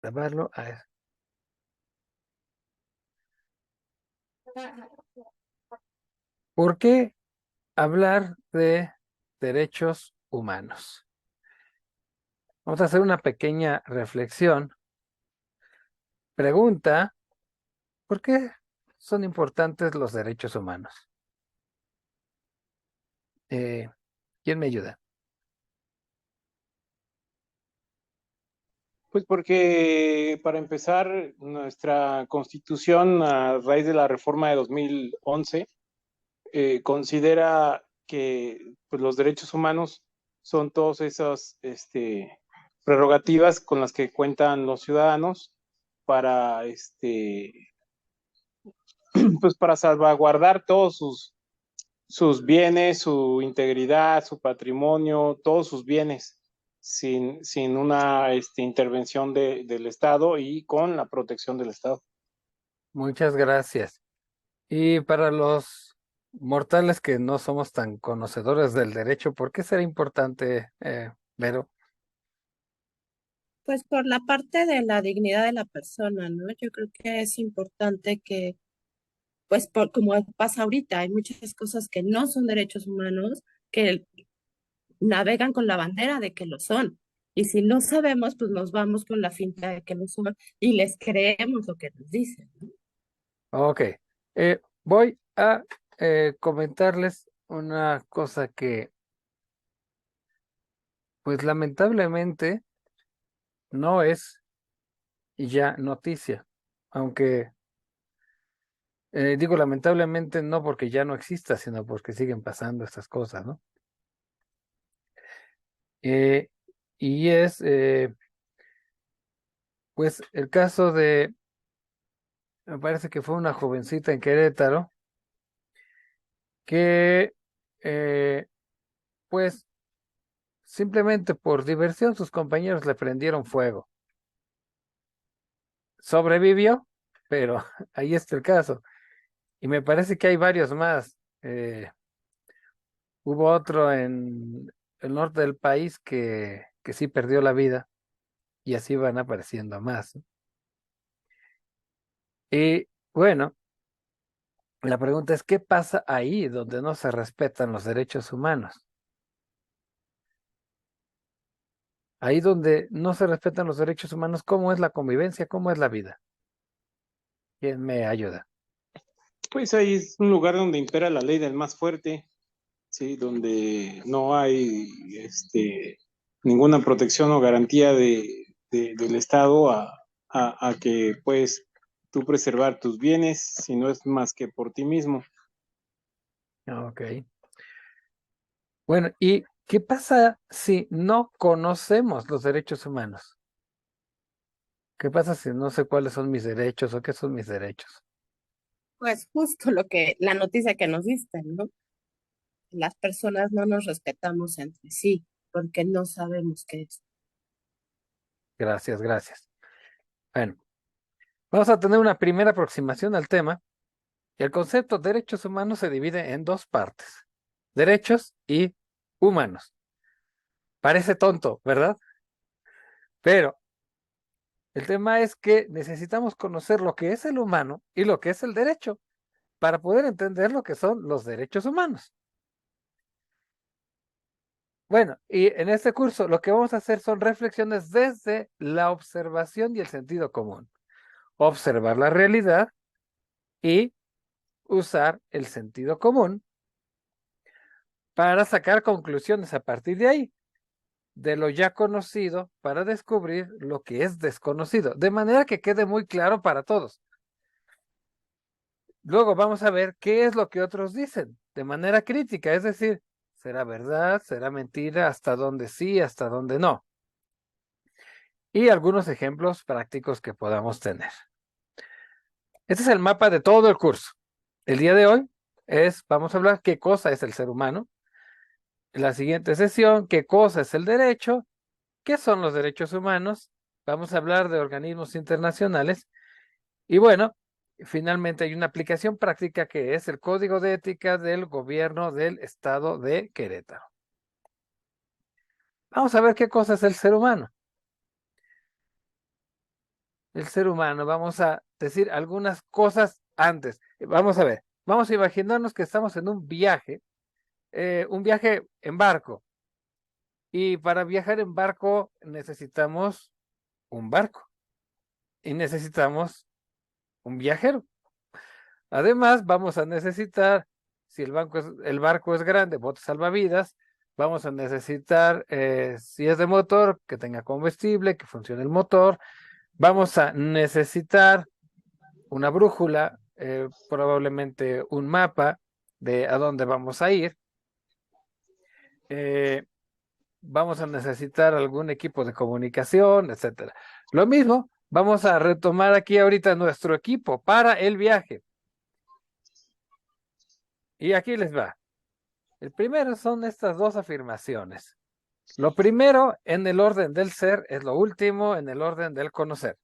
grabarlo. A ver. ¿Por qué hablar de derechos humanos? Vamos a hacer una pequeña reflexión. Pregunta, ¿por qué son importantes los derechos humanos? Eh, ¿Quién me ayuda? Pues porque, para empezar, nuestra Constitución, a raíz de la reforma de 2011, considera que pues, los derechos humanos son todas esas prerrogativas con las que cuentan los ciudadanos para, pues, para salvaguardar todos sus bienes, su integridad, su patrimonio, todos sus bienes, sin una intervención del Estado y con la protección del Estado. Muchas gracias. Y para los mortales que no somos tan conocedores del derecho, ¿por qué será importante, Vero? Pues por la parte de la dignidad de la persona, ¿no? Yo creo que es importante que, pues por, como pasa ahorita, hay muchas cosas que no son derechos humanos, que navegan con la bandera de que lo son. Y si no sabemos, pues nos vamos con la finta de que lo son y les creemos lo que nos dicen, ¿no? Ok. Voy a comentarles una cosa que, pues lamentablemente, no es ya noticia. Aunque digo lamentablemente no porque ya no exista, sino porque siguen pasando estas cosas, ¿no? Eh, y es, pues, el caso de, me parece que fue una jovencita en Querétaro que, eh, pues, simplemente por diversión sus compañeros le prendieron fuego. Sobrevivió, pero ahí está el caso. Y me parece que hay varios más. Hubo otro en el norte del país que sí perdió la vida y así van apareciendo más, ¿no? Y bueno, la pregunta es, ¿qué pasa ahí donde no se respetan los derechos humanos? Ahí donde no se respetan los derechos humanos, ¿cómo es la convivencia? ¿Cómo es la vida? ¿Quién me ayuda? Pues ahí es un lugar donde impera la ley del más fuerte, ¿sí? Donde no hay ninguna protección o garantía del Estado a que puedes tú preservar tus bienes, si no es más que por ti mismo. Ok. Bueno, ¿y qué pasa si no conocemos los derechos humanos? ¿Qué pasa si no sé cuáles son mis derechos o qué son mis derechos? Pues justo lo que, la noticia que nos diste, ¿no? Las personas no nos respetamos entre sí porque no sabemos qué es. Gracias, gracias. Bueno, vamos a tener una primera aproximación al tema. El concepto de derechos humanos se divide en dos partes, derechos y humanos. Parece tonto, ¿verdad? Pero el tema es que necesitamos conocer lo que es el humano y lo que es el derecho para poder entender lo que son los derechos humanos. Bueno, y en este curso lo que vamos a hacer son reflexiones desde la observación y el sentido común. Observar la realidad y usar el sentido común para sacar conclusiones a partir de ahí, de lo ya conocido, para descubrir lo que es desconocido, de manera que quede muy claro para todos. Luego vamos a ver qué es lo que otros dicen, de manera crítica, es decir, ¿será verdad? ¿Será mentira? ¿Hasta dónde sí? ¿Hasta dónde no? Y algunos ejemplos prácticos que podamos tener. Este es el mapa de todo el curso. El día de hoy vamos a hablar qué cosa es el ser humano. En la siguiente sesión, qué cosa es el derecho, qué son los derechos humanos. Vamos a hablar de organismos internacionales. Y bueno, finalmente hay una aplicación práctica que es el Código de Ética del Gobierno del Estado de Querétaro. Vamos a ver qué cosa es el ser humano. el ser humano, vamos a decir algunas cosas antes. Vamos a ver, vamos a imaginarnos que estamos en un viaje en barco. Y para viajar en barco necesitamos un barco y necesitamos un viajero. Además, vamos a necesitar, si el barco es grande, botes salvavidas, vamos a necesitar, si es de motor, que tenga combustible, que funcione el motor. Vamos a necesitar una brújula, probablemente un mapa de a dónde vamos a ir. Vamos a necesitar algún equipo de comunicación, etcétera. Lo mismo, vamos a retomar aquí ahorita nuestro equipo para el viaje. Y aquí les va. El primero son estas dos afirmaciones. Lo primero en el orden del ser es lo último en el orden del conocer.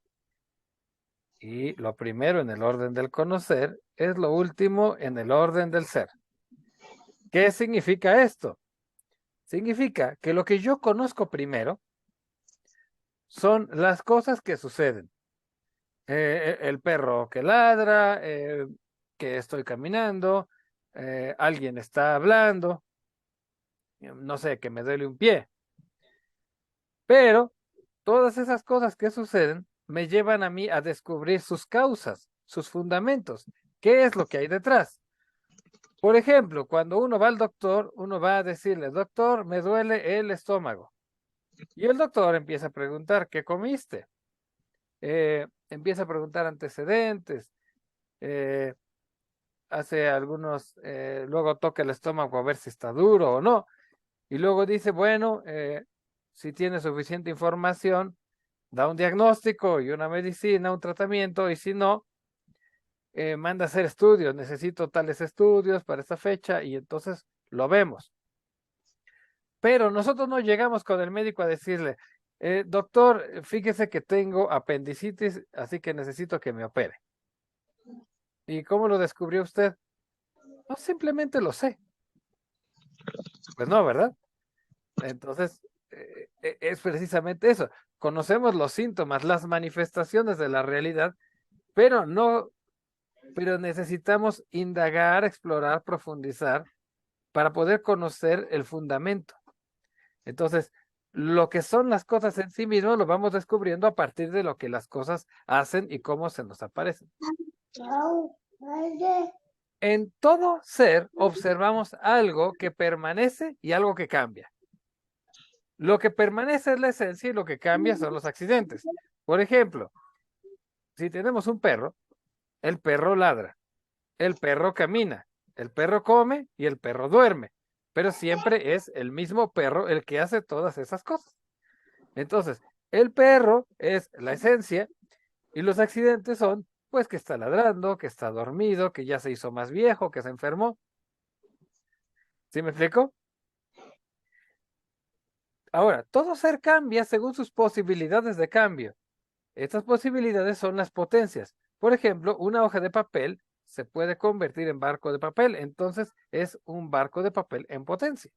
Y lo primero en el orden del conocer es lo último en el orden del ser. ¿Qué significa esto? Significa que lo que yo conozco primero son las cosas que suceden. El perro que ladra, que estoy caminando, alguien está hablando, no sé, que me duele un pie. Pero todas esas cosas que suceden me llevan a mí a descubrir sus causas, sus fundamentos. ¿Qué es lo que hay detrás? Por ejemplo, cuando uno va al doctor, uno va a decirle, doctor, me duele el estómago. Y el doctor empieza a preguntar, ¿qué comiste? Empieza a preguntar antecedentes. Hace algunos, luego toca el estómago a ver si está duro o no. Y luego dice, bueno, si tiene suficiente información, da un diagnóstico y una medicina, un tratamiento, y si no, manda a hacer estudios, necesito tales estudios para esta fecha, y entonces lo vemos. Pero nosotros no llegamos con el médico a decirle, doctor, fíjese que tengo apendicitis, así que necesito que me opere. ¿Y cómo lo descubrió usted? No, simplemente lo sé. Pues no, ¿verdad? Entonces, es precisamente eso. Conocemos los síntomas, las manifestaciones de la realidad, pero necesitamos indagar, explorar, profundizar para poder conocer el fundamento. Entonces, lo que son las cosas en sí mismas lo vamos descubriendo a partir de lo que las cosas hacen y cómo se nos aparecen. En todo ser observamos algo que permanece y algo que cambia. Lo que permanece es la esencia y lo que cambia son los accidentes. Por ejemplo, si tenemos un perro, el perro ladra, el perro camina, el perro come y el perro duerme, pero siempre es el mismo perro el que hace todas esas cosas. Entonces, el perro es la esencia y los accidentes son, pues, que está ladrando, que está dormido, que ya se hizo más viejo, que se enfermó. ¿Sí me explico? Ahora, todo ser cambia según sus posibilidades de cambio. Estas posibilidades son las potencias. Por ejemplo, una hoja de papel se puede convertir en barco de papel, entonces es un barco de papel en potencia.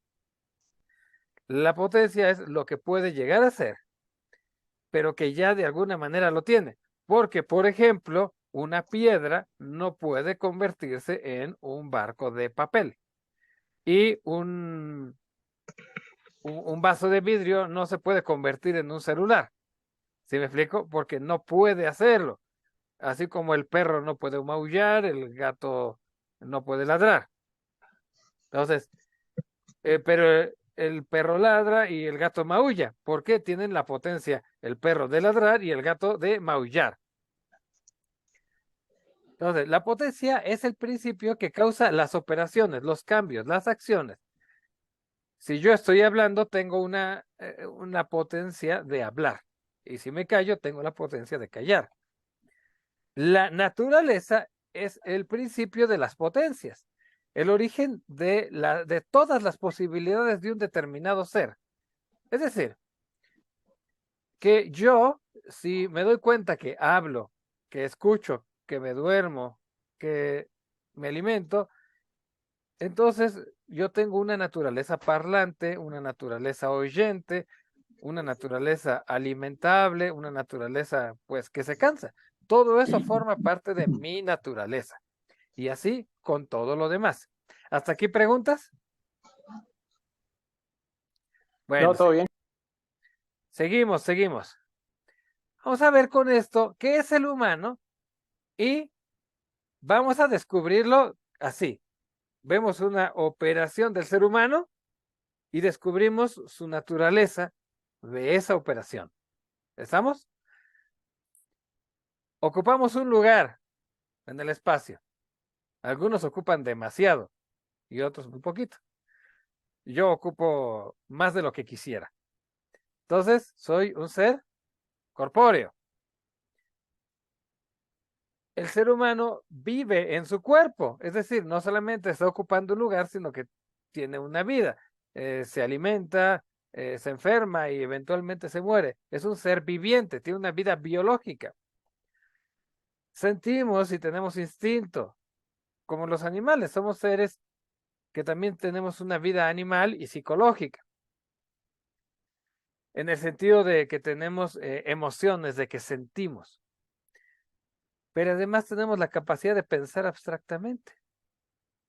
La potencia es lo que puede llegar a ser, pero que ya de alguna manera lo tiene. Porque, por ejemplo, una piedra no puede convertirse en un barco de papel. Y un vaso de vidrio no se puede convertir en un celular. ¿Sí me explico? Porque no puede hacerlo. Así como el perro no puede maullar, el gato no puede ladrar. Entonces, pero el perro ladra y el gato maulla. ¿Por qué? Tienen la potencia el perro de ladrar y el gato de maullar. Entonces, la potencia es el principio que causa las operaciones, los cambios, las acciones. Si yo estoy hablando, tengo una potencia de hablar. Y si me callo, tengo la potencia de callar. La naturaleza es el principio de las potencias, el origen de todas las posibilidades de un determinado ser. Es decir, que yo, si me doy cuenta que hablo, que escucho, que me duermo, que me alimento, entonces yo tengo una naturaleza parlante, una naturaleza oyente, una naturaleza alimentable, una naturaleza pues que se cansa. Todo eso forma parte de mi naturaleza. Y así con todo lo demás. ¿Hasta aquí preguntas? Bueno, No, todo bien. seguimos. Vamos a ver con esto qué es el humano y vamos a descubrirlo así. Vemos una operación del ser humano y descubrimos su naturaleza de esa operación. ¿Estamos? Ocupamos un lugar en el espacio. Algunos ocupan demasiado y otros muy poquito. Yo ocupo más de lo que quisiera. Entonces, soy un ser corpóreo. El ser humano vive en su cuerpo, es decir, no solamente está ocupando un lugar, sino que tiene una vida. Se alimenta, se enferma y eventualmente se muere. Es un ser viviente, tiene una vida biológica. Sentimos y tenemos instinto, como los animales. Somos seres que también tenemos una vida animal y psicológica, en el sentido de que tenemos emociones, de que sentimos. Pero además tenemos la capacidad de pensar abstractamente.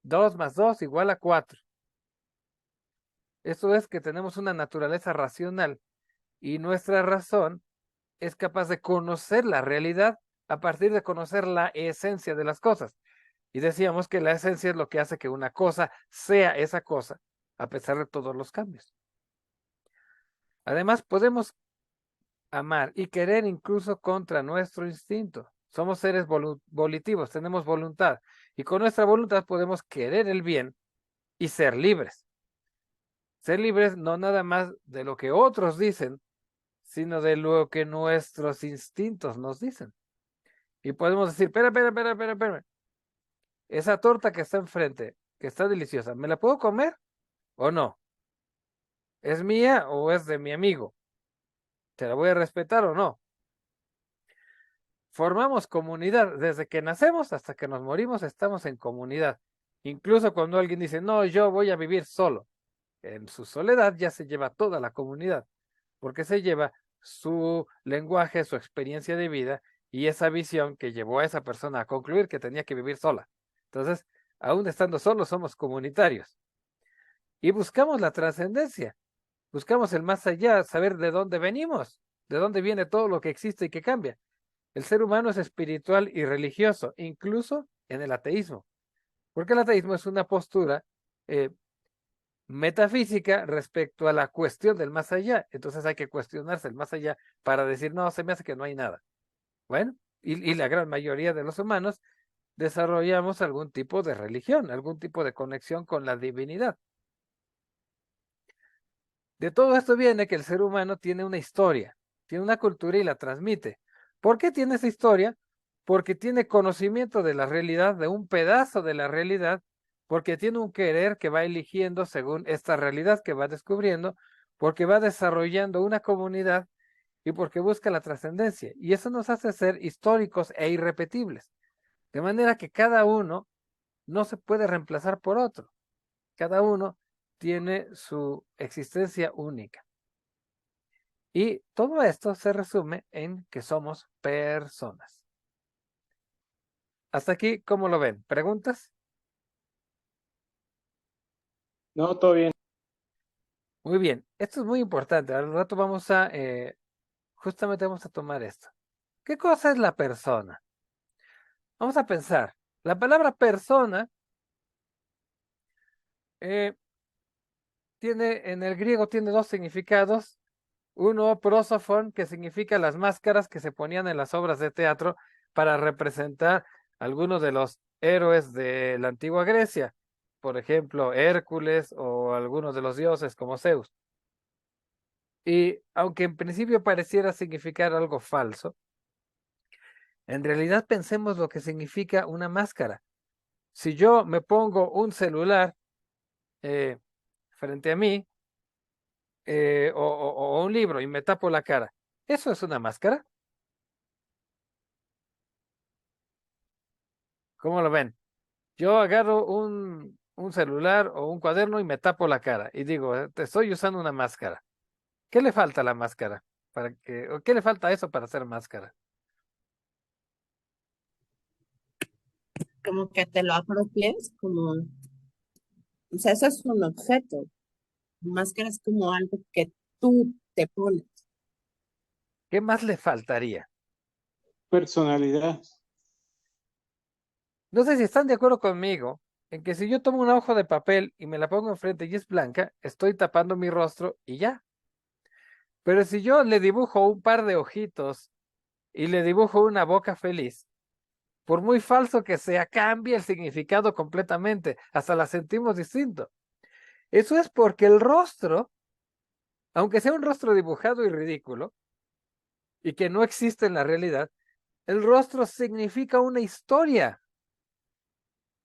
2 más 2 igual a 4. Esto es que tenemos una naturaleza racional y nuestra razón es capaz de conocer la realidad a partir de conocer la esencia de las cosas. Y decíamos que la esencia es lo que hace que una cosa sea esa cosa, a pesar de todos los cambios. Además, podemos amar y querer incluso contra nuestro instinto. Somos seres volitivos, tenemos voluntad. Y con nuestra voluntad podemos querer el bien y ser libres. Ser libres no nada más de lo que otros dicen, sino de lo que nuestros instintos nos dicen. Y podemos decir, espera. Esa torta que está enfrente, que está deliciosa, ¿me la puedo comer o no? ¿Es mía o es de mi amigo? ¿Te la voy a respetar o no? Formamos comunidad. Desde que nacemos hasta que nos morimos estamos en comunidad. Incluso cuando alguien dice, no, yo voy a vivir solo. En su soledad ya se lleva toda la comunidad, porque se lleva su lenguaje, su experiencia de vida y esa visión que llevó a esa persona a concluir que tenía que vivir sola. Entonces, aún estando solos, somos comunitarios. Y buscamos la trascendencia, buscamos el más allá, saber de dónde venimos, de dónde viene todo lo que existe y que cambia. El ser humano es espiritual y religioso, incluso en el ateísmo, porque el ateísmo es una postura metafísica respecto a la cuestión del más allá. Entonces hay que cuestionarse el más allá para decir, no, se me hace que no hay nada. Bueno, y la gran mayoría de los humanos desarrollamos algún tipo de religión, algún tipo de conexión con la divinidad. De todo esto viene que el ser humano tiene una historia, tiene una cultura y la transmite. ¿Por qué tiene esa historia? Porque tiene conocimiento de la realidad, de un pedazo de la realidad, porque tiene un querer que va eligiendo según esta realidad que va descubriendo, porque va desarrollando una comunidad y porque busca la trascendencia. Y eso nos hace ser históricos e irrepetibles. De manera que cada uno no se puede reemplazar por otro. Cada uno tiene su existencia única. Y todo esto se resume en que somos personas. Hasta aquí, ¿cómo lo ven? ¿Preguntas? No, todo bien. Muy bien, esto es muy importante. Al rato vamos a, justamente vamos a tomar esto. ¿Qué cosa es la persona? Vamos a pensar. La palabra persona eh, tiene, en el griego tiene dos significados. Uno, prosofon, que significa las máscaras que se ponían en las obras de teatro para representar algunos de los héroes de la antigua Grecia, por ejemplo, Hércules o algunos de los dioses como Zeus. Y aunque en principio pareciera significar algo falso, en realidad pensemos lo que significa una máscara. Si yo me pongo un celular frente a mí o un libro y me tapo la cara, ¿eso es una máscara? ¿Cómo lo ven? Yo agarro un celular o un cuaderno y me tapo la cara y digo, te estoy usando una máscara. ¿Qué le falta a la máscara? ¿O qué le falta a eso para hacer máscara? Como que te lo apropies, como, o sea, eso es un objeto. Máscara es como algo que tú te pones. ¿Qué más le faltaría? Personalidad. No sé si están de acuerdo conmigo en que si yo tomo una hoja de papel y me la pongo enfrente y es blanca, estoy tapando mi rostro y ya. Pero si yo le dibujo un par de ojitos y le dibujo una boca feliz, por muy falso que sea, cambia el significado completamente, hasta la sentimos distinto. Eso es porque el rostro, aunque sea un rostro dibujado y ridículo, y que no existe en la realidad, el rostro significa una historia.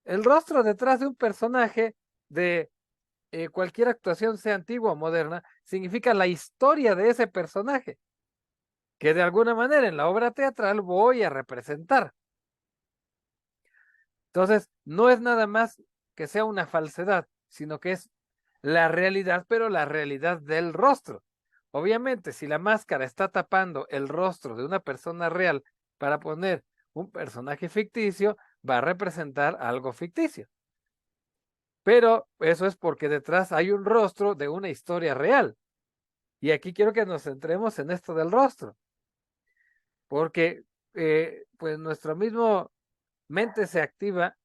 El rostro detrás de un personaje de cualquier actuación, sea antigua o moderna, significa la historia de ese personaje, que de alguna manera en la obra teatral voy a representar. Entonces, no es nada más que sea una falsedad, sino que es la realidad, pero la realidad del rostro. Obviamente, si la máscara está tapando el rostro de una persona real para poner un personaje ficticio, va a representar algo ficticio. Pero eso es porque detrás hay un rostro de una historia real. Y aquí quiero que nos centremos en esto del rostro, porque pues nuestra misma mente se activa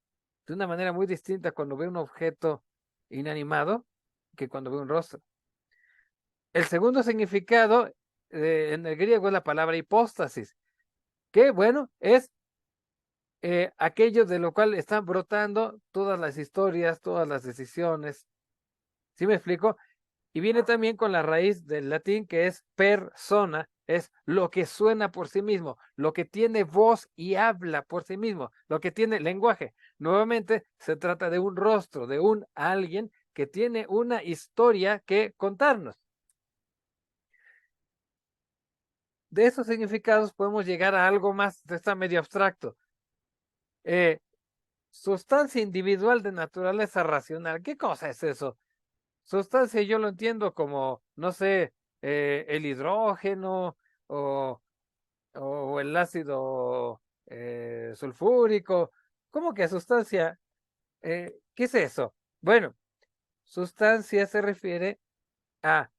de una manera muy distinta cuando ve un objeto inanimado que cuando ve un rostro. El segundo significado en el griego es la palabra hipóstasis, que bueno, es aquello de lo cual están brotando todas las historias, todas las decisiones. ¿Sí me explico? Y viene también con la raíz del latín que es persona, es lo que suena por sí mismo, lo que tiene voz y habla por sí mismo, lo que tiene lenguaje. Nuevamente se trata de un rostro, de un alguien que tiene una historia que contarnos. De esos significados podemos llegar a algo más, está medio abstracto. Eh, Sustancia individual de naturaleza racional. ¿Qué cosa es eso? Sustancia yo lo entiendo como, no sé, el hidrógeno o, o el ácido sulfúrico. ¿Cómo que sustancia? ¿Qué es eso? Bueno, sustancia se refiere a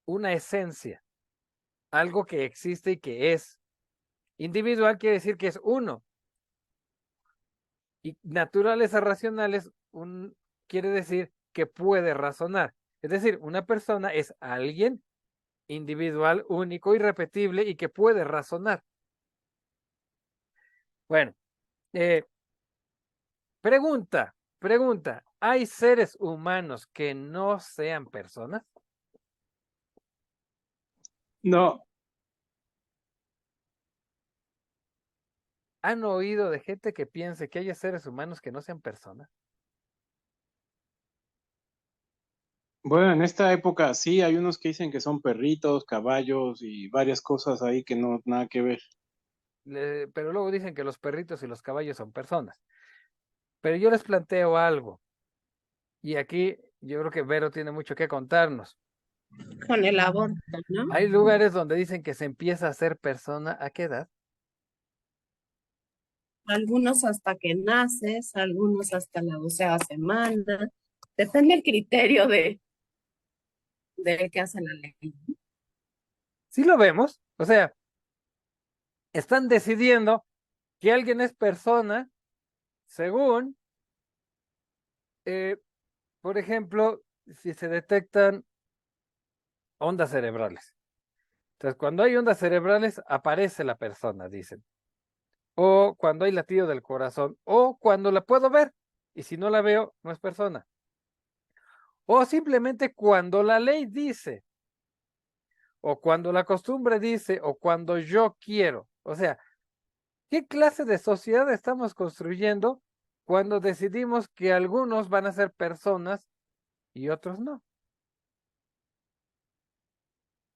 una esencia, algo que existe y que es. Individual quiere decir que es uno. Y naturaleza racionales quiere decir que puede razonar. Es decir, una persona es alguien individual, único, irrepetible y que puede razonar. Bueno, eh, pregunta, ¿hay seres humanos que no sean personas? No, ¿Han oído de gente que piense que haya seres humanos que no sean personas? bueno, en esta época sí, hay unos que dicen que son perritos, caballos y varias cosas ahí que no, nada que ver. Pero luego dicen que los perritos y los caballos son personas. Pero yo les planteo algo, y aquí yo creo que Vero tiene mucho que contarnos. Con el aborto, ¿no? Hay lugares donde dicen que se empieza a ser persona ¿a qué edad? Algunos hasta que naces, algunos hasta la 12ª semana. Depende del criterio de que hace la ley. Sí lo vemos, o sea, están decidiendo que alguien es persona según, eh, por ejemplo, si se detectan ondas cerebrales. Entonces, cuando hay ondas cerebrales, aparece la persona, dicen. O cuando hay latido del corazón, o cuando la puedo ver, y si no la veo, no es persona. O simplemente cuando la ley dice, o cuando la costumbre dice, o cuando yo quiero. O sea, ¿qué clase de sociedad estamos construyendo cuando decidimos que algunos van a ser personas y otros no?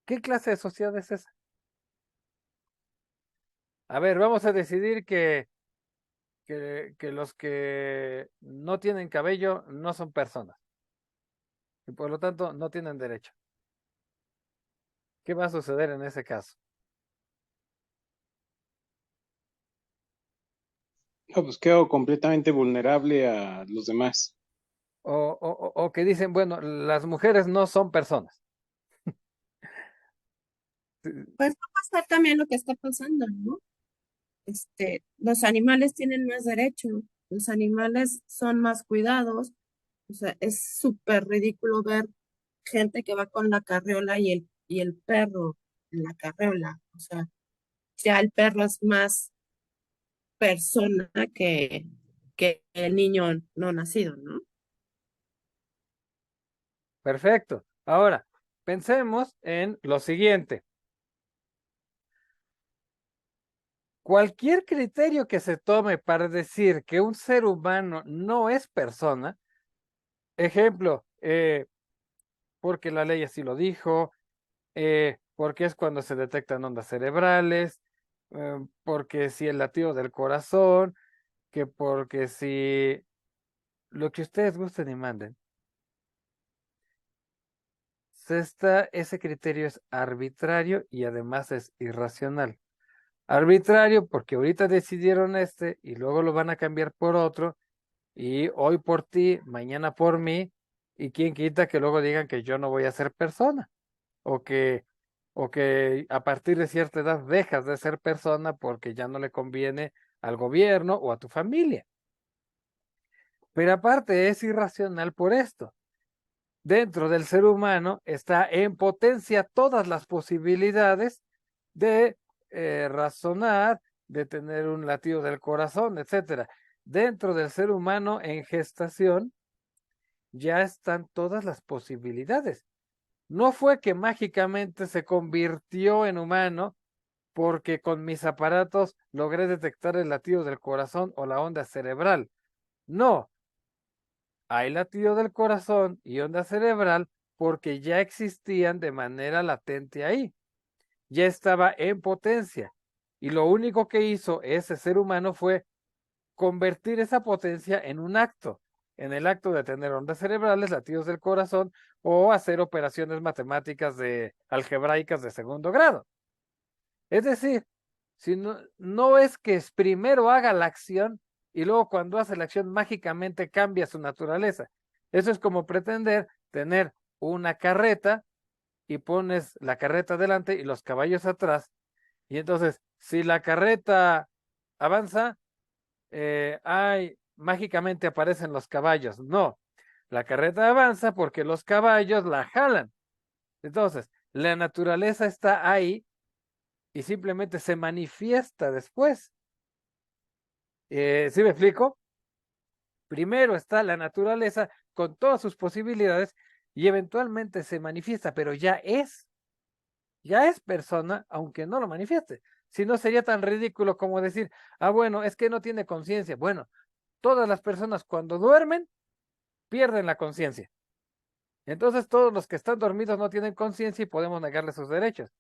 ¿Qué clase de sociedad es esa? A ver, vamos a decidir que los que no tienen cabello no son personas y por lo tanto no tienen derecho. ¿Qué va a suceder en ese caso? No, pues quedo completamente vulnerable a los demás. O que dicen, bueno, las mujeres no son personas. Pues va a pasar también lo que está pasando, ¿no? Los animales tienen más derecho, los animales son más cuidados, o sea, es súper ridículo ver gente que va con la carriola y el perro en la carriola, o sea, ya el perro es más persona que el niño no nacido, ¿no? Perfecto. Ahora, pensemos en lo siguiente. Cualquier criterio que se tome para decir que un ser humano no es persona, ejemplo, porque la ley así lo dijo, porque es cuando se detectan ondas cerebrales, porque si el latido del corazón, que porque si lo que ustedes gusten y manden. Ese criterio es arbitrario y además es irracional. Arbitrario porque ahorita decidieron y luego lo van a cambiar por otro y hoy por ti, mañana por mí y quién quita que luego digan que yo no voy a ser persona o que o que a partir de cierta edad dejas de ser persona porque ya no le conviene al gobierno o a tu familia. Pero aparte es irracional por esto. Dentro del ser humano está en potencia todas las posibilidades de razonar, de tener un latido del corazón, etcétera. Dentro del ser humano en gestación ya están todas las posibilidades. No fue que mágicamente se convirtió en humano porque con mis aparatos logré detectar el latido del corazón o la onda cerebral. No, hay latido del corazón y onda cerebral porque ya existían de manera latente ahí. Ya estaba en potencia. Y lo único que hizo ese ser humano fue convertir esa potencia en un acto, en el acto de tener ondas cerebrales, latidos del corazón o hacer operaciones matemáticas de algebraicas de segundo grado. Es decir, si no es que primero haga la acción y luego cuando hace la acción mágicamente cambia su naturaleza. Eso es como pretender tener una carreta y pones la carreta delante y los caballos atrás. Y entonces, si la carreta avanza, mágicamente aparecen los caballos. No, la carreta avanza porque los caballos la jalan. Entonces, la naturaleza está ahí y simplemente se manifiesta después. ¿Sí me explico? Primero está la naturaleza con todas sus posibilidades y eventualmente se manifiesta, pero ya es persona, aunque no lo manifieste. Si no, sería tan ridículo como decir, bueno, es que no tiene conciencia. Bueno, todas las personas cuando duermen pierden la conciencia. Entonces todos los que están dormidos no tienen conciencia y podemos negarle sus derechos.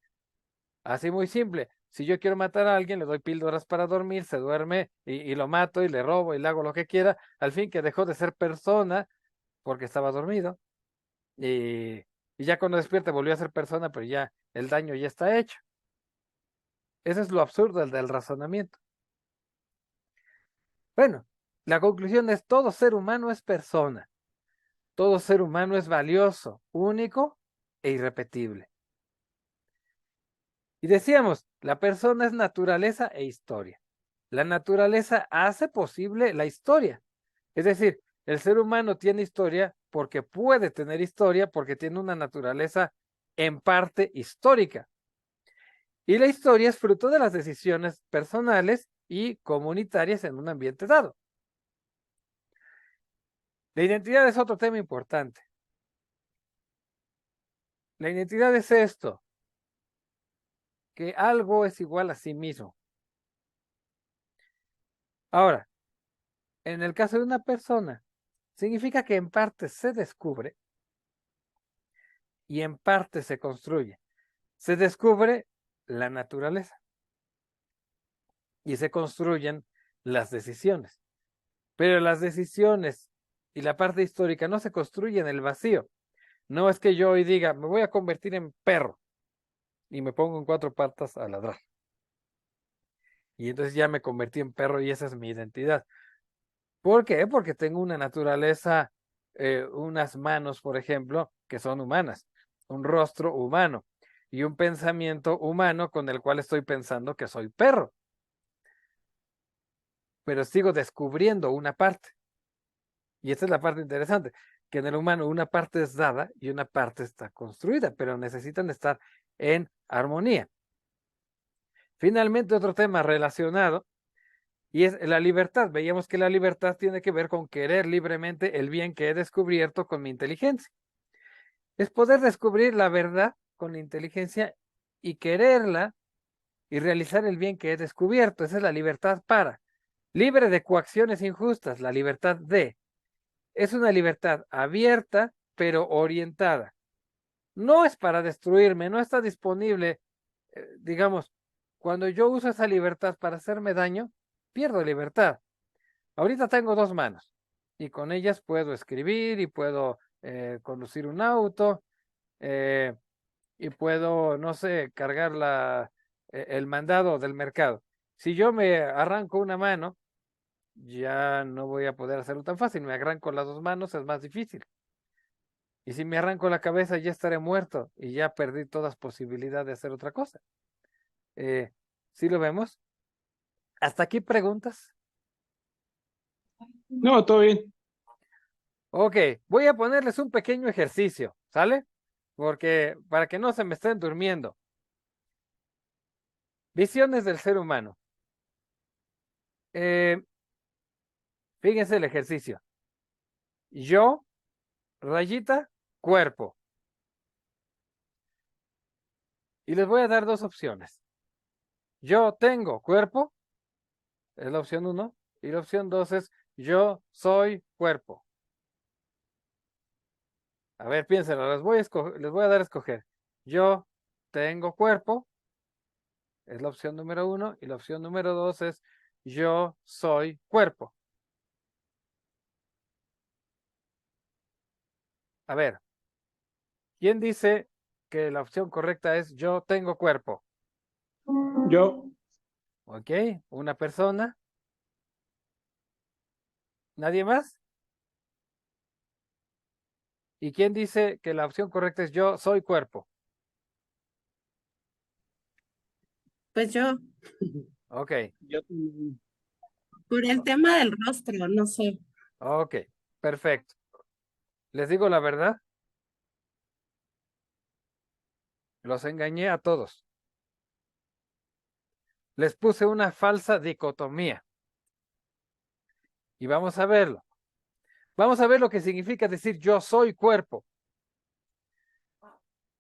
Así muy simple. Si yo quiero matar a alguien, le doy píldoras para dormir, se duerme y lo mato y le robo y le hago lo que quiera, al fin que dejó de ser persona porque estaba dormido. Y, y ya cuando despierta volvió a ser persona, pero ya el daño ya está hecho. Eso es lo absurdo del razonamiento. Bueno, la conclusión es todo ser humano es persona. Todo ser humano es valioso, único e irrepetible. Y decíamos, la persona es naturaleza e historia. La naturaleza hace posible la historia. Es decir, el ser humano tiene historia porque puede tener historia, porque tiene una naturaleza en parte histórica. Y la historia es fruto de las decisiones personales y comunitarias en un ambiente dado. La identidad es otro tema importante. La identidad es esto, que algo es igual a sí mismo. Ahora, en el caso de una persona, significa que en parte se descubre y en parte se construye. Se descubre la naturaleza y se construyen las decisiones. Pero las decisiones y la parte histórica no se construyen en el vacío. No es que yo hoy diga, me voy a convertir en perro. y me pongo en cuatro patas a ladrar. Y entonces ya me convertí en perro y esa es mi identidad. ¿Por qué? Porque tengo una naturaleza, unas manos, por ejemplo, que son humanas, un rostro humano y un pensamiento humano con el cual estoy pensando que soy perro. Pero sigo descubriendo una parte. Y esta es la parte interesante, que en el humano una parte es dada y una parte está construida, pero necesitan estar en armonía. Finalmente, otro tema relacionado y es la libertad. Veíamos que la libertad tiene que ver con querer libremente el bien que he descubierto con mi inteligencia. Es poder descubrir la verdad con la inteligencia y quererla y realizar el bien que he descubierto. Esa es la libertad para. Libre de coacciones injustas, la libertad de. Es una libertad abierta, pero orientada. No es para destruirme, no está disponible, digamos, cuando yo uso esa libertad para hacerme daño, pierdo libertad. Ahorita tengo dos manos y con ellas puedo escribir y puedo conducir un auto y puedo, no sé, cargar el mandado del mercado. Si yo me arranco una mano, ya no voy a poder hacerlo tan fácil. Me arranco las dos manos, es más difícil. Y si me arranco la cabeza, ya estaré muerto y ya perdí todas posibilidades de hacer otra cosa. ¿Sí lo vemos? ¿Hasta aquí preguntas? No, todo bien. Ok, voy a ponerles un pequeño ejercicio, ¿sale? Porque para que no se me estén durmiendo. Visiones del ser humano. Eh, Fíjense el ejercicio. Yo, rayita, cuerpo. Y les voy a dar dos opciones. Yo tengo cuerpo, es la opción 1, y la opción 2 es yo soy cuerpo. A ver, piénsenlo, les voy a dar a escoger. Yo tengo cuerpo, es la opción número 1, y la opción número 2 es yo soy cuerpo. A ver, ¿quién dice que la opción correcta es yo tengo cuerpo? Yo, Ok, una persona. ¿Nadie más? ¿Y quién dice que la opción correcta es yo soy cuerpo? Pues yo, Ok, yo, por el tema del rostro, no sé. ok, perfecto. Les digo la verdad, los engañé a todos. Les puse una falsa dicotomía. Y vamos a verlo. Vamos a ver lo que significa decir yo soy cuerpo.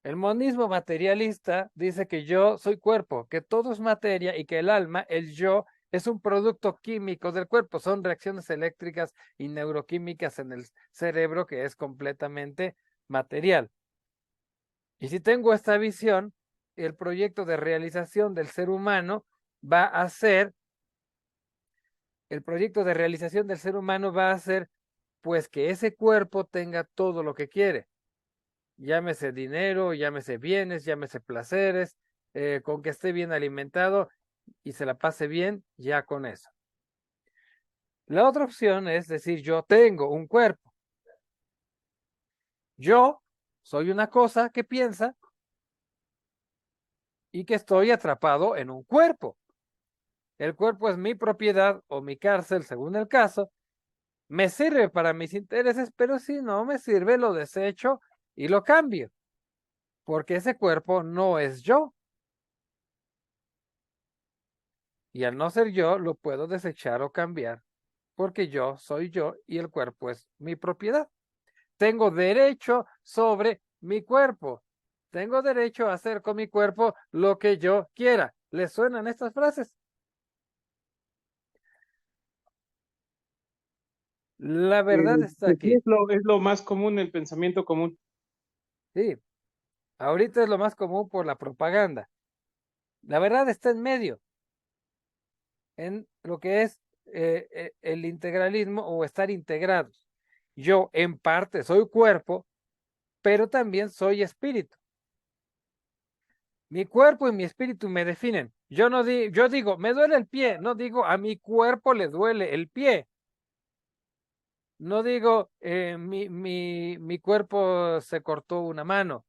El monismo materialista dice que yo soy cuerpo, que todo es materia y que el alma, el yo, es un producto químico del cuerpo. Son reacciones eléctricas y neuroquímicas en el cerebro que es completamente material. Y si tengo esta visión, el proyecto de realización del ser humano va a ser, el proyecto de realización del ser humano va a ser, pues que ese cuerpo tenga todo lo que quiere. Llámese dinero, llámese bienes, llámese placeres, con que esté bien alimentado y se la pase bien, ya con eso. La otra opción es decir, yo tengo un cuerpo. Yo soy una cosa que piensa y que estoy atrapado en un cuerpo. El cuerpo es mi propiedad o mi cárcel, según el caso. Me sirve para mis intereses, pero si no me sirve, lo desecho y lo cambio, porque ese cuerpo no es yo. Y al no ser yo, lo puedo desechar o cambiar, porque yo soy yo y el cuerpo es mi propiedad. Tengo derecho sobre mi cuerpo. Tengo derecho a hacer con mi cuerpo lo que yo quiera. ¿Les suenan estas frases? La verdad está pues sí, aquí. es lo más común, el pensamiento común. Sí, ahorita es lo más común por la propaganda. La verdad está en medio, en lo que es el integralismo o estar integrados. Yo en parte soy cuerpo, pero también soy espíritu. Mi cuerpo y mi espíritu me definen. Yo no yo digo, me duele el pie, no digo a mi cuerpo le duele el pie. No digo, mi cuerpo se cortó una mano.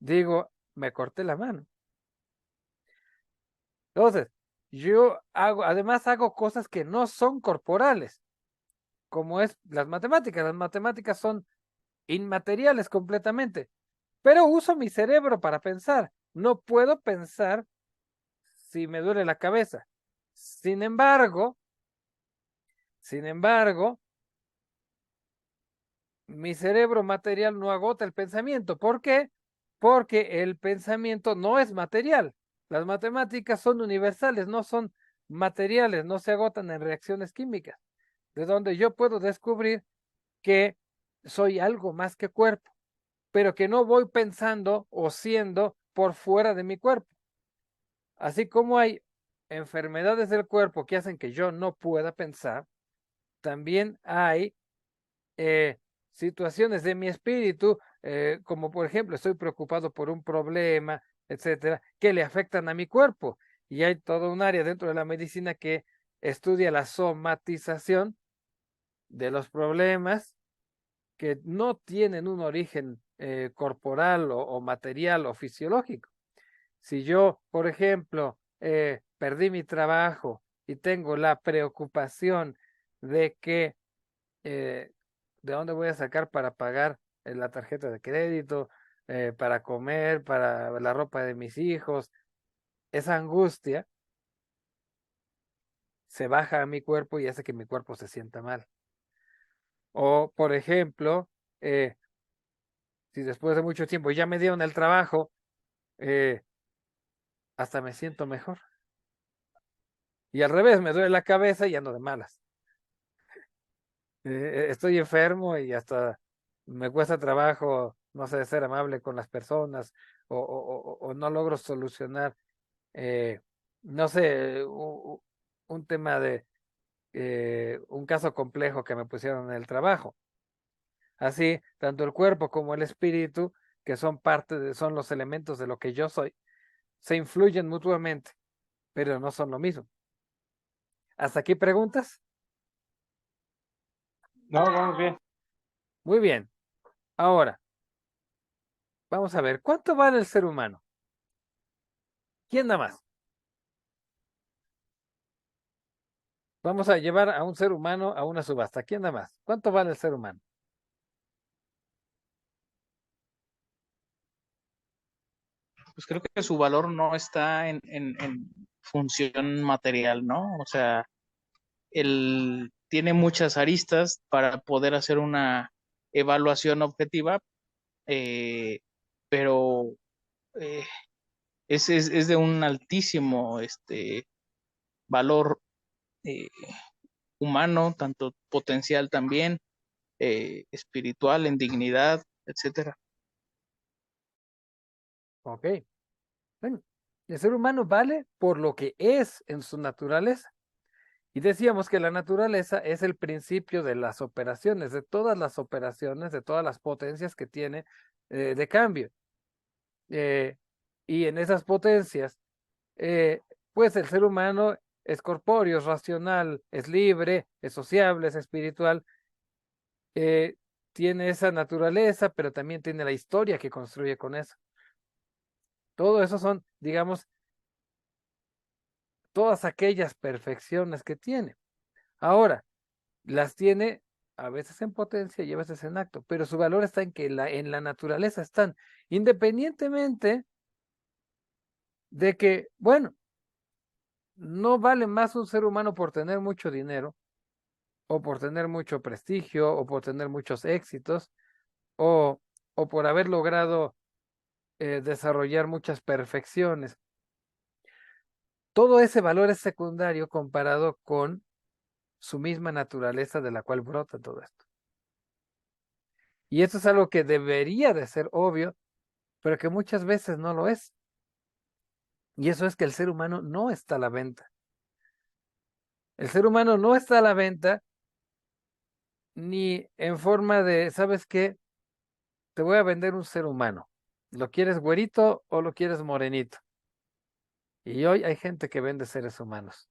Digo, me corté la mano. Entonces, además hago cosas que no son corporales, como es las matemáticas. Las matemáticas son inmateriales completamente, pero uso mi cerebro para pensar. No puedo pensar si me duele la cabeza. Sin embargo, mi cerebro material no agota el pensamiento. ¿Por qué? Porque el pensamiento no es material. Las matemáticas son universales, no son materiales, no se agotan en reacciones químicas, de donde yo puedo descubrir que soy algo más que cuerpo, pero que no voy pensando o siendo por fuera de mi cuerpo. Así como hay enfermedades del cuerpo que hacen que yo no pueda pensar, también hay situaciones de mi espíritu, como por ejemplo, estoy preocupado por un problema, etcétera, que le afectan a mi cuerpo. Y hay todo un área dentro de la medicina que estudia la somatización de los problemas que no tienen un origen corporal o material o fisiológico. Si yo, por ejemplo, perdí mi trabajo y tengo la preocupación de que de dónde voy a sacar para pagar la tarjeta de crédito, para comer, para la ropa de mis hijos, esa angustia se baja a mi cuerpo y hace que mi cuerpo se sienta mal. O, por ejemplo, si después de mucho tiempo ya me dieron el trabajo, hasta me siento mejor. Y al revés, me duele la cabeza y ando de malas. Estoy enfermo y hasta me cuesta trabajo, no sé, ser amable con las personas o no logro solucionar, eh, no sé, un tema de un caso complejo que me pusieron en el trabajo. Así, tanto el cuerpo como el espíritu, que son son los elementos de lo que yo soy, se influyen mutuamente, pero no son lo mismo. ¿Hasta aquí preguntas? No, vamos bien. Muy bien. Ahora, vamos a ver, ¿cuánto vale el ser humano? ¿Quién da más? Vamos a llevar a un ser humano a una subasta. ¿Quién da más? ¿Cuánto vale el ser humano? Pues creo que su valor no está en función material, ¿no? O sea, él tiene muchas aristas para poder hacer una evaluación objetiva, eh, pero eh, es de un altísimo valor eh, humano, tanto potencial también, espiritual, en dignidad, etcétera. Ok. Bueno, el ser humano vale por lo que es en su naturaleza. Y decíamos que la naturaleza es el principio de las operaciones, de todas las operaciones, de todas las potencias que tiene de cambio. Eh, y en esas potencias, eh, pues el ser humano es corpóreo, es racional, es libre, es sociable, es espiritual, eh, tiene esa naturaleza, pero también tiene la historia que construye con eso. Todo eso son, digamos, todas aquellas perfecciones que tiene. Ahora, las tiene a veces en potencia y a veces en acto, pero su valor está en que en la naturaleza están, independientemente de que, bueno, no vale más un ser humano por tener mucho dinero, o por tener mucho prestigio, o por tener muchos éxitos, o, o por haber logrado desarrollar muchas perfecciones. Todo ese valor es secundario comparado con su misma naturaleza de la cual brota todo esto. Y esto es algo que debería de ser obvio, pero que muchas veces no lo es. Y eso es que el ser humano no está a la venta. El ser humano no está a la venta ni en forma de, ¿sabes qué? Te voy a vender un ser humano. ¿Lo quieres güerito o lo quieres morenito? Y hoy hay gente que vende seres humanos.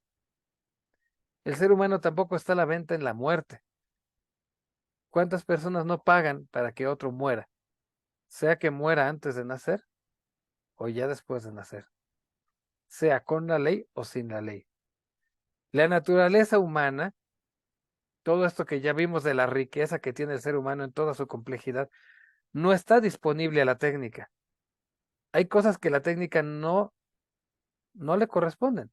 El ser humano tampoco está a la venta en la muerte. ¿Cuántas personas no pagan para que otro muera? Sea que muera antes de nacer o ya después de nacer. Sea con la ley o sin la ley. La naturaleza humana, todo esto que ya vimos de la riqueza que tiene el ser humano en toda su complejidad, no está disponible a la técnica. Hay cosas que la técnica no le corresponden.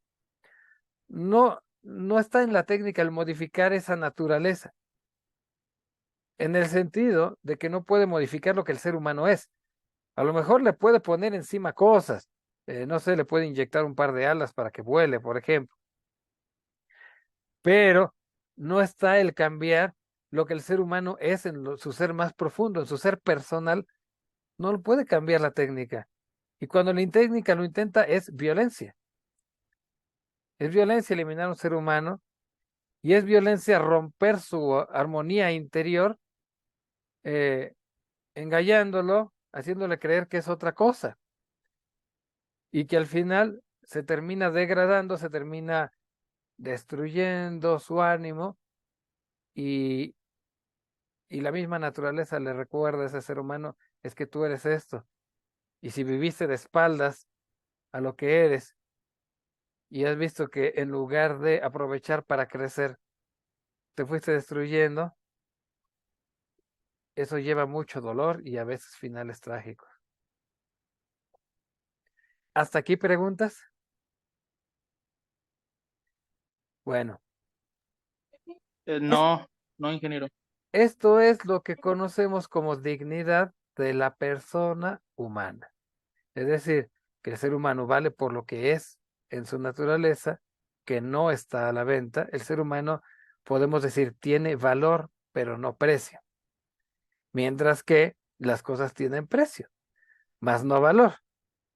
No está en la técnica el modificar esa naturaleza, en el sentido de que no puede modificar lo que el ser humano es. A lo mejor le puede poner encima cosas, no sé, le puede inyectar un par de alas para que vuele, por ejemplo, pero no está el cambiar lo que el ser humano es en su ser más profundo, en su ser personal, no lo puede cambiar la técnica. Y cuando la técnica lo intenta es violencia. Es violencia eliminar un ser humano y es violencia romper su armonía interior, engañándolo, haciéndole creer que es otra cosa y que al final se termina degradando, se termina destruyendo su ánimo y, y la misma naturaleza le recuerda a ese ser humano, es que tú eres esto. Y si viviste de espaldas a lo que eres y has visto que en lugar de aprovechar para crecer, te fuiste destruyendo, eso lleva mucho dolor y a veces finales trágicos. ¿Hasta aquí preguntas? Bueno, No, no, ingeniero. esto es lo que conocemos como dignidad de la persona humana. Es decir, que el ser humano vale por lo que es en su naturaleza, que no está a la venta. El ser humano, podemos decir, tiene valor, pero no precio. Mientras que las cosas tienen precio, más no valor.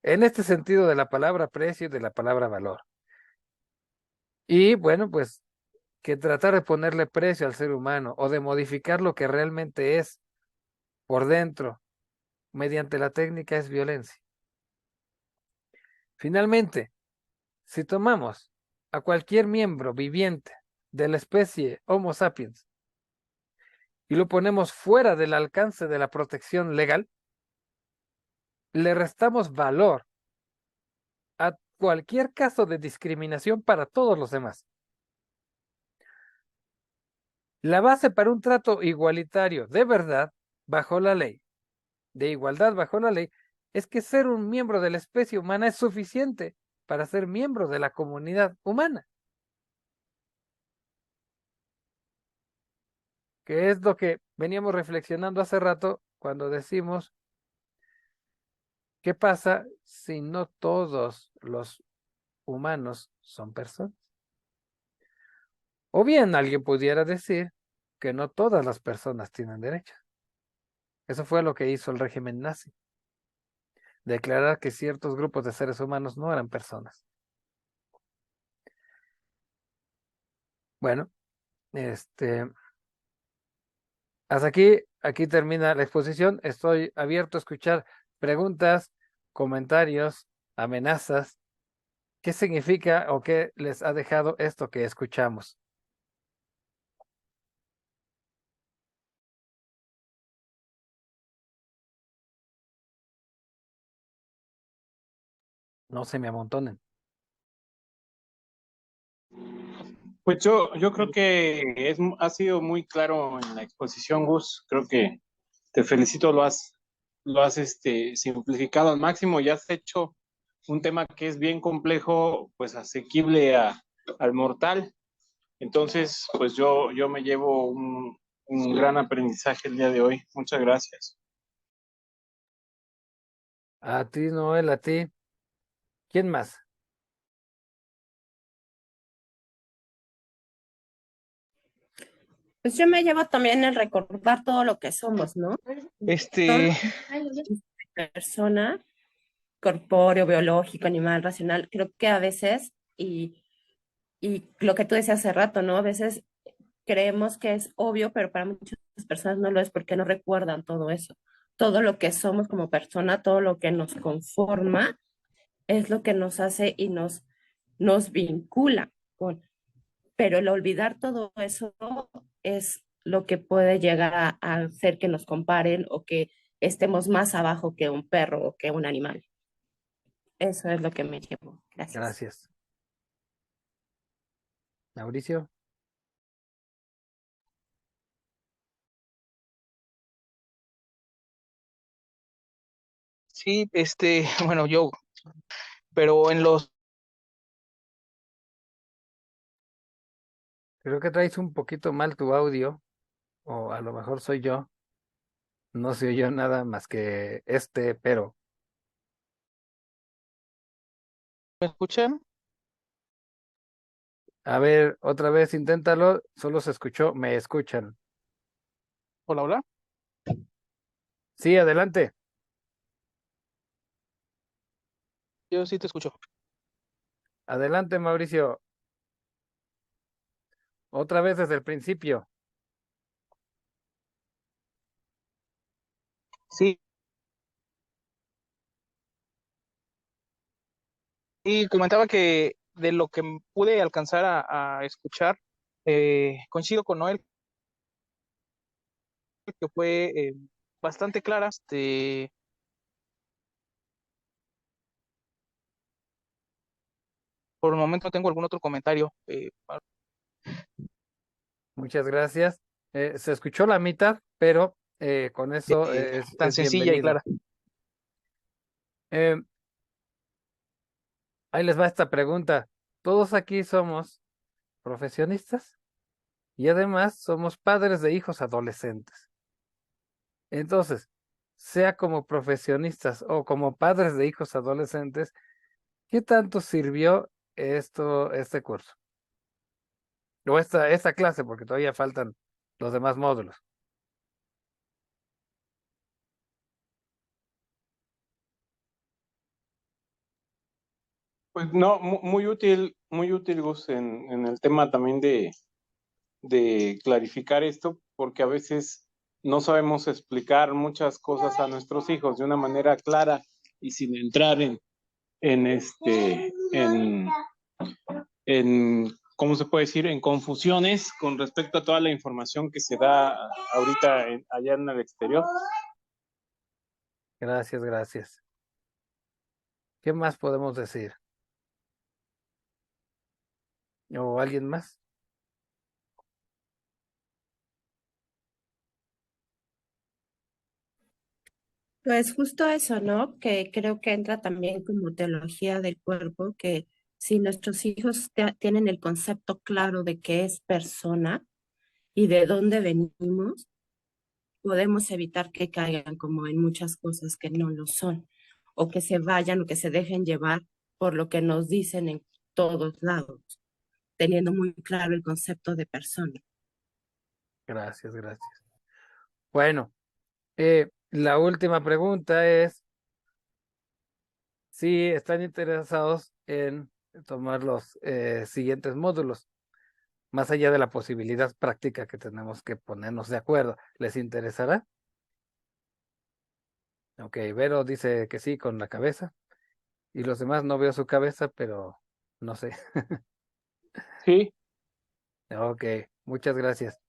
En este sentido de la palabra precio y de la palabra valor. Y bueno, pues que tratar de ponerle precio al ser humano o de modificar lo que realmente es por dentro mediante la técnica es violencia. Finalmente, si tomamos a cualquier miembro viviente de la especie Homo sapiens y lo ponemos fuera del alcance de la protección legal, le restamos valor a cualquier caso de discriminación para todos los demás. La base para un trato igualitario de verdad bajo la ley, de igualdad bajo la ley, es que ser un miembro de la especie humana es suficiente para ser miembro de la comunidad humana. Que es lo que veníamos reflexionando hace rato cuando decimos, ¿qué pasa si no todos los humanos son personas? O bien alguien pudiera decir que no todas las personas tienen derechos. Eso fue lo que hizo el régimen nazi. Declarar que ciertos grupos de seres humanos no eran personas. Bueno, hasta aquí termina la exposición. Estoy abierto a escuchar preguntas, comentarios, amenazas. ¿Qué significa o qué les ha dejado esto que escuchamos? No se me amontonen. Pues yo creo que ha sido muy claro en la exposición, Gus. Creo que te felicito, lo has simplificado al máximo y has hecho un tema que es bien complejo, pues asequible al mortal. Entonces, pues yo me llevo un gran aprendizaje el día de hoy. Muchas gracias. A ti, Noel, a ti. ¿Quién más? Pues yo me llevo también el recordar todo lo que somos, ¿no? Todo persona, corpóreo, biológico, animal, racional, creo que a veces, y lo que tú decías hace rato, ¿no? A veces creemos que es obvio, pero para muchas personas no lo es porque no recuerdan todo eso. todo lo que somos como persona, todo lo que nos conforma, es lo que nos hace y nos vincula con. Pero el olvidar todo eso es lo que puede llegar a hacer que nos comparen o que estemos más abajo que un perro o que un animal. Eso es lo que me llevo. Gracias. Gracias. Mauricio. Sí, bueno, yo, pero en los, Creo que traes un poquito mal tu audio, o a lo mejor soy yo. No se oyó nada más que pero. ¿me escuchan? A ver, otra vez inténtalo. Solo se escuchó, me escuchan. Hola, hola. Sí, adelante. Yo sí te escucho. Adelante, Mauricio. Otra vez desde el principio. Sí, y comentaba que de lo que pude alcanzar a escuchar, coincido con Noel, que fue bastante clara. Por el momento no tengo algún otro comentario. Muchas gracias. Se escuchó la mitad, pero con eso Tan es sencilla y bienvenido. clara. Eh, Ahí les va esta pregunta. Todos aquí somos profesionistas y además somos padres de hijos adolescentes. Entonces, sea como profesionistas o como padres de hijos adolescentes, ¿qué tanto sirvió este curso? O esta clase, porque todavía faltan los demás módulos. Pues no, muy útil, Gus, en el tema también de clarificar esto, porque a veces no sabemos explicar muchas cosas a nuestros hijos de una manera clara y sin entrar en, ¿cómo se puede decir? En confusiones con respecto a toda la información que se da ahorita allá en el exterior. Gracias, gracias. ¿Qué más podemos decir? ¿O alguien más? Pues justo eso, ¿no? Que creo que entra también como teología del cuerpo, que si nuestros hijos tienen el concepto claro de qué es persona y de dónde venimos, podemos evitar que caigan como en muchas cosas que no lo son, o que se vayan o que se dejen llevar por lo que nos dicen en todos lados, teniendo muy claro el concepto de persona. Gracias, gracias. Bueno, la última pregunta es si están interesados en tomar los siguientes módulos, más allá de la posibilidad práctica que tenemos que ponernos de acuerdo. ¿Les interesará? Ok, Vero dice que sí con la cabeza y los demás no veo su cabeza, pero no sé. Sí, Ok, muchas gracias.